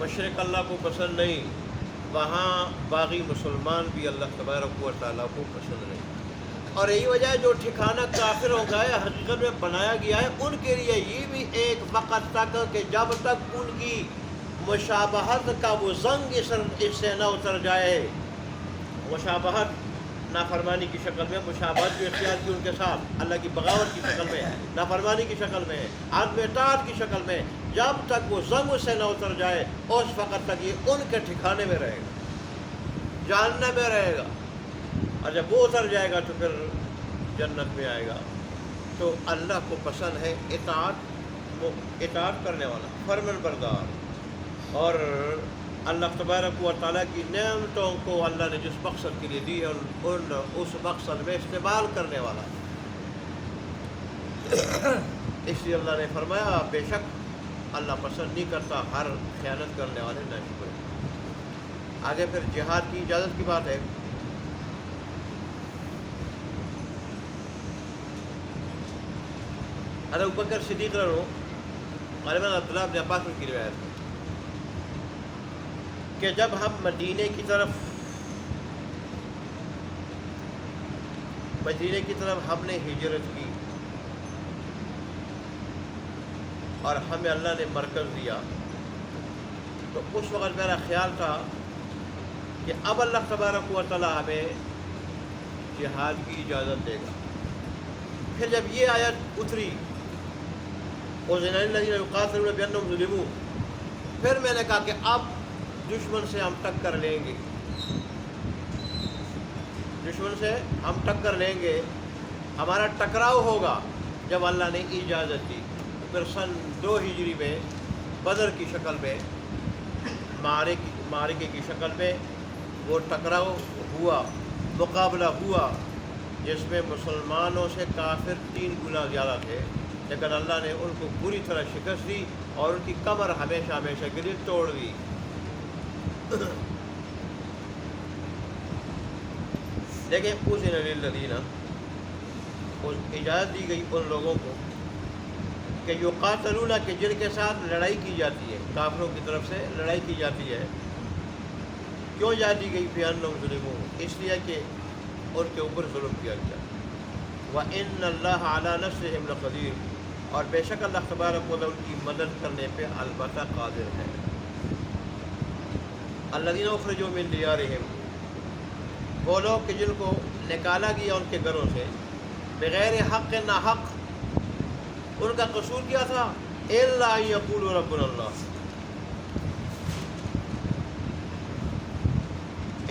مشرق اللہ کو پسند نہیں، وہاں باغی مسلمان بھی اللہ تبارک و تعالیٰ کو پسند نہیں۔ اور یہی وجہ ہے جو ٹھکانہ کافروں کا ہے حقیقت میں بنایا گیا ہے ان کے لیے یہ بھی ایک وقت تک کہ جب تک ان کی مشابہت کا وہ زنگ اس سے نہ اتر جائے، مشابہت نافرمانی کی شکل میں، مشابہت جو اختیار کی ان کے ساتھ اللہ کی بغاوت کی شکل میں، نافرمانی کی شکل میں، عدم اطاعت کی شکل میں، جب تک وہ زنگ اس سے نہ اتر جائے اس وقت تک یہ ان کے ٹھکانے میں رہے گا، جہنم میں رہے گا، اور جب وہ اتر جائے گا تو پھر جنت میں آئے گا۔ تو اللہ کو پسند ہے اطاعت کرنے والا، فرمان بردار، اور اللہ تبارک و تعالیٰ کی نعمتوں کو اللہ نے جس مقصد کے لیے دی ہے اس مقصد میں استعمال کرنے والا۔ اس لیے اللہ نے فرمایا بے شک اللہ پسند نہیں کرتا ہر خیانت کرنے والے ناشکر۔ آگے پھر جہاد کی اجازت کی بات ہے۔ حضرت ابوبکر صدیق رضی اللہ عنہ، غالباً عبداللہ بن عباس کی روایت ہے کہ جب ہم مدینے کی طرف ہم نے ہجرت کی اور ہمیں اللہ نے مرکز دیا، تو اس وقت میرا خیال تھا کہ اب اللہ تبارک و تعالیٰ ہمیں جہاد کی اجازت دے گا۔ پھر جب یہ آیت اتری اُذِنَ لِلَّذِينَ يُقَاتَلُونَ بِأَنَّهُمْ ظُلِمُوا، پھر میں نے کہا کہ اب دشمن سے ہم ٹکر لیں گے، دشمن سے ہم ٹکر لیں گے، ہمارا ٹکراؤ ہوگا۔ جب اللہ نے اجازت دی پھر سن 2 ہجری میں بدر کی شکل میں، معرکے کی شکل میں وہ ٹکراؤ ہوا، مقابلہ ہوا، جس میں مسلمانوں سے کافر 3 گنا زیادہ تھے، لیکن اللہ نے ان کو بری طرح شکست دی اور ان کی کمر ہمیشہ ہمیشہ کے لیے توڑ دی۔ لیکن اُذِنَ لِلَّذِينَ، اجازت دی گئی ان لوگوں کو کہ یقاتلون، کہ جن کے ساتھ لڑائی کی جاتی ہے، کافروں کی طرف سے لڑائی کی جاتی ہے۔ کیوں اجازت دی گئی؟ بِأَنَّهُمْ ظُلِمُوا، اس لیے کہ ان کے اوپر ظلم کیا گیا۔ وَإِنَّ اللَّهَ عَلَىٰ نَصْرِهِمْ لَقَدِيرٌ، اور بے شک اللہ تبارک و تعالیٰ ان کی مدد کرنے پہ البتہ قادر ہے۔ الَّذِينَ أُخْرِجُوا مِن دِيَارِهِمْ، وہ لوگ کہ جن کو نکالا گیا ان کے گھروں سے، بغیر حق نہ حق، ان کا قصور کیا تھا؟ إِلَّا أَن يَقُولُوا رَبُّنَا اللَّهُ،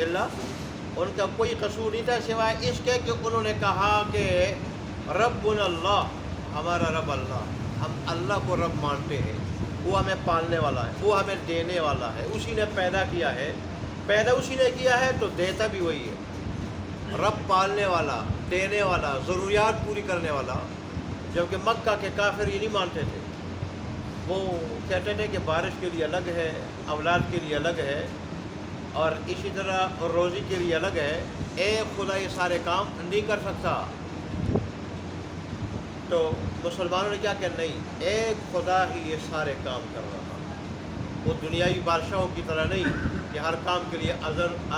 الا ان کا کوئی قصور نہیں تھا سوائے اس کے کہ انہوں نے کہا کہ ربنا اللہ، ہمارا رب اللہ، ہم اللہ کو رب مانتے ہیں، وہ ہمیں پالنے والا ہے، وہ ہمیں دینے والا ہے، اسی نے پیدا کیا ہے، پیدا اسی نے کیا ہے تو دیتا بھی وہی ہے، رب پالنے والا، دینے والا، ضروریات پوری کرنے والا۔ جبکہ مکہ کے کافر یہ نہیں مانتے تھے، وہ کہتے تھے کہ بارش کے لیے الگ ہے، اولاد کے لیے الگ ہے، اور اسی طرح روزی کے لیے الگ ہے، ایک خدا یہ سارے کام نہیں کر سکتا۔ تو مسلمانوں نے کیا کہ نہیں، ایک خدا ہی یہ سارے کام کر رہا، وہ دنیاوی بادشاہوں کی طرح نہیں کہ ہر کام کے لیے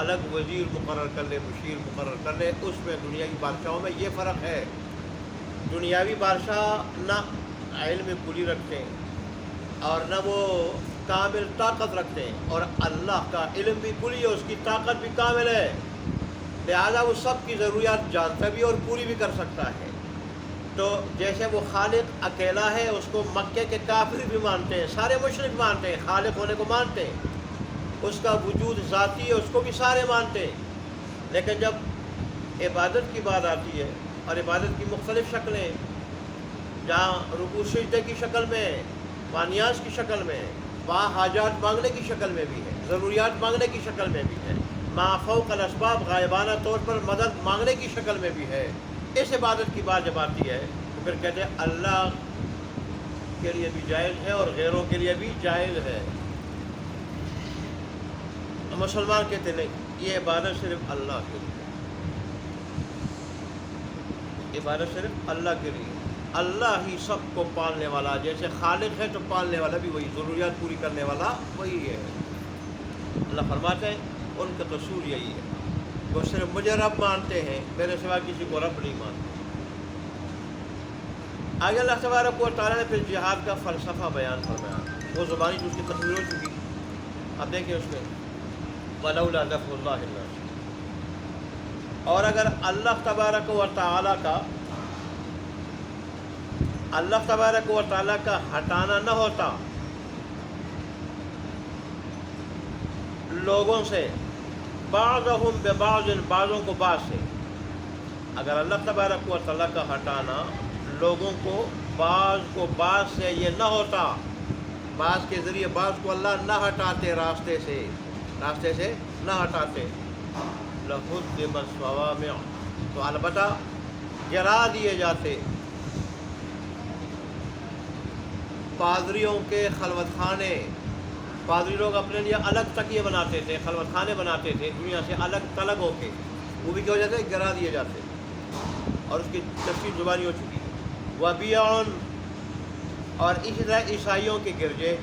الگ وزیر مقرر کر لے، مشیر مقرر کر لے۔ اس میں دنیاوی بادشاہوں میں یہ فرق ہے، دنیاوی بادشاہ نہ علم کلی رکھتے ہیں اور نہ وہ کامل طاقت رکھتے ہیں، اور اللہ کا علم بھی کلی ہے، اس کی طاقت بھی کامل ہے، لہذا وہ سب کی ضروریات جانتا بھی اور پوری بھی کر سکتا ہے۔ تو جیسے وہ خالق اکیلا ہے، اس کو مکے کے کافر بھی مانتے ہیں، سارے مشرک مانتے ہیں، خالق ہونے کو مانتے ہیں، اس کا وجود ذاتی ہے، اس کو بھی سارے مانتے ہیں۔ لیکن جب عبادت کی بات آتی ہے، اور عبادت کی مختلف شکلیں، جہاں رکوع سجدے کی شکل میں، نیاز کی شکل میں، وہاں حاجات مانگنے کی شکل میں بھی ہے، ضروریات مانگنے کی شکل میں بھی ہے، ما فوق الاسباب غائبانہ طور پر مدد مانگنے کی شکل میں بھی ہے۔ اس عبادت کی بات جب آتی ہے تو پھر کہتے ہیں اللہ کے لیے بھی جائز ہے اور غیروں کے لیے بھی جائز ہے۔ مسلمان کہتے نہیں، یہ عبادت صرف اللہ کے لیے، عبادت صرف اللہ کے لیے، اللہ ہی سب کو پالنے والا، جیسے خالق ہے تو پالنے والا بھی وہی، ضروریات پوری کرنے والا وہی ہے۔ اللہ فرماتے ہیں ان کا قصور یہی ہے، وہ صرف مجھے رب مانتے ہیں، میرے سوا کسی کو رب نہیں مانتے۔ آگے اللہ تبارک و تعالیٰ نے پھر جہاد کا فلسفہ بیان فرمایا، وہ زبانی جو اس کی تکمیل ہو چکی۔ اب دیکھیں اس میں وَلَوْلَا دَفْعُ اللَّهِ النَّاسَ، اور اگر اللہ تبارک و تعالیٰ کا ہٹانا نہ ہوتا لوگوں سے، بعضهم ببعض، بعضوں کو بعض سے، اگر اللہ تبارک و تعالیٰ کا ہٹانا لوگوں کو بعض سے یہ نہ ہوتا، بعض کے ذریعے بعض کو اللہ نہ ہٹاتے راستے سے نہ ہٹاتے، لَهُدِّمَ الصَّوَامِعُ، تو البتہ گرا دیے جاتے پادریوں کے خلوت خانے۔ پادری لوگ اپنے لیے الگ تکیے بناتے تھے، خلوت خانے بناتے تھے دنیا سے الگ تلگ ہو کے، وہ بھی کیا ہو جاتے؟ گرا دیے جاتے، اور اس کی تفصیل زبانی ہو چکی ہے۔ وَبِيَعٌ، اور اسی طرح عیسائیوں کے گرجے،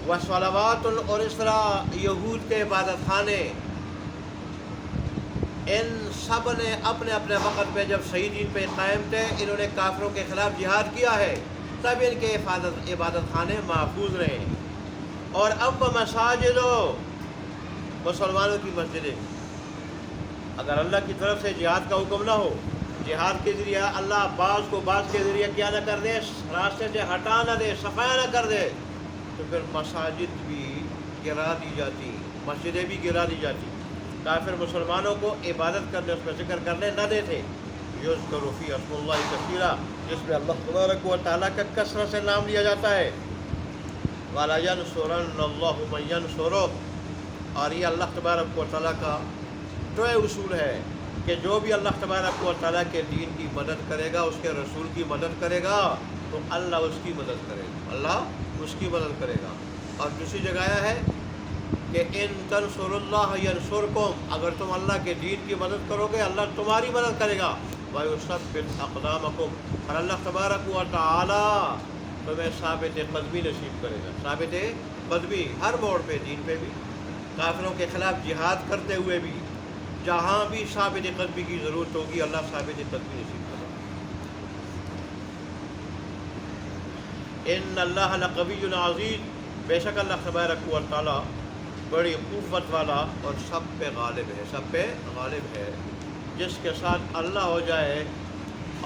وَصَلَوَاتٌ، اور اس طرح یہود کے عبادت خانے، ان سب نے اپنے اپنے وقت پہ جب صحیح دین پہ قائم تھے، انہوں نے کافروں کے خلاف جہاد کیا ہے، تب ان کے عبادت خانے محفوظ رہے۔ اور اب مساجد، مسلمانوں کی مسجدیں، اگر اللہ کی طرف سے جہاد کا حکم نہ ہو، جہاد کے ذریعے اللہ بعض کو بعض کے ذریعے کیا نہ کر دے، راستے سے ہٹا نہ دے، صفایا نہ کر دے، تو پھر مساجد بھی گرا دی جاتی، مسجدیں بھی گرا دی جاتی۔ کافر مسلمانوں کو عبادت کرنے، اس میں ذکر کرنے نہ دیتے۔ یذکر فی اسم اللہ کثیرا، جس میں اللہ تبارک و تعالیٰ کا کثرت سے نام لیا جاتا ہے۔ وَلَا يَنْصُرَنَّ اللَّهُ مَن يَنْصُرُهُ، اور یہ اللہ تبارک و تعالیٰ کا جو اصول ہے کہ جو بھی اللہ تبارک و تعالیٰ کے دین کی مدد کرے گا، اس کے رسول کی مدد کرے گا، تو اللہ اس کی مدد کرے گا، اللہ اس کی مدد کرے گا۔ اور دوسری جگہ آیا ہے کہ ان تنصروا اللہ ینصرکم، اگر تم اللہ کے دین کی مدد کرو گے اللہ تمہاری مدد کرے گا۔ وَيُثَبِّتْ أَقْدَامَكُمْ، اور اللہ تبارک و تعالیٰ تمہیں ثابت قدمی نصیب کرے گا، ثابت قدمی ہر موڑ پہ، دین پہ بھی، کافروں کے خلاف جہاد کرتے ہوئے بھی، جہاں بھی ثابت قدمی کی ضرورت ہوگی اللہ ثابت قدمی نصیب کرے گا۔ ان اللہ لقوی عزیز، بے شک اللہ تبارک و تعالیٰ بڑی قوت والا اور سب پہ غالب ہے، سب پہ غالب ہے۔ جس کے ساتھ اللہ ہو جائے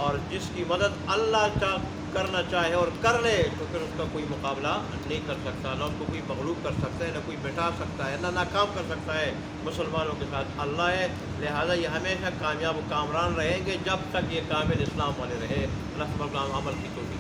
اور جس کی مدد اللہ کرنا چاہے اور کر لے، تو پھر اس کا کوئی مقابلہ نہیں کر سکتا، نہ اس کو کوئی مغلوب کر سکتا ہے، نہ کوئی مٹا سکتا ہے، نہ ناکام کر سکتا ہے۔ مسلمانوں کے ساتھ اللہ ہے، لہٰذا یہ ہمیشہ کامیاب و کامران رہیں گے جب تک یہ کامل اسلام والے رہے۔ اللہ سبحانہ عمل کی توفیق۔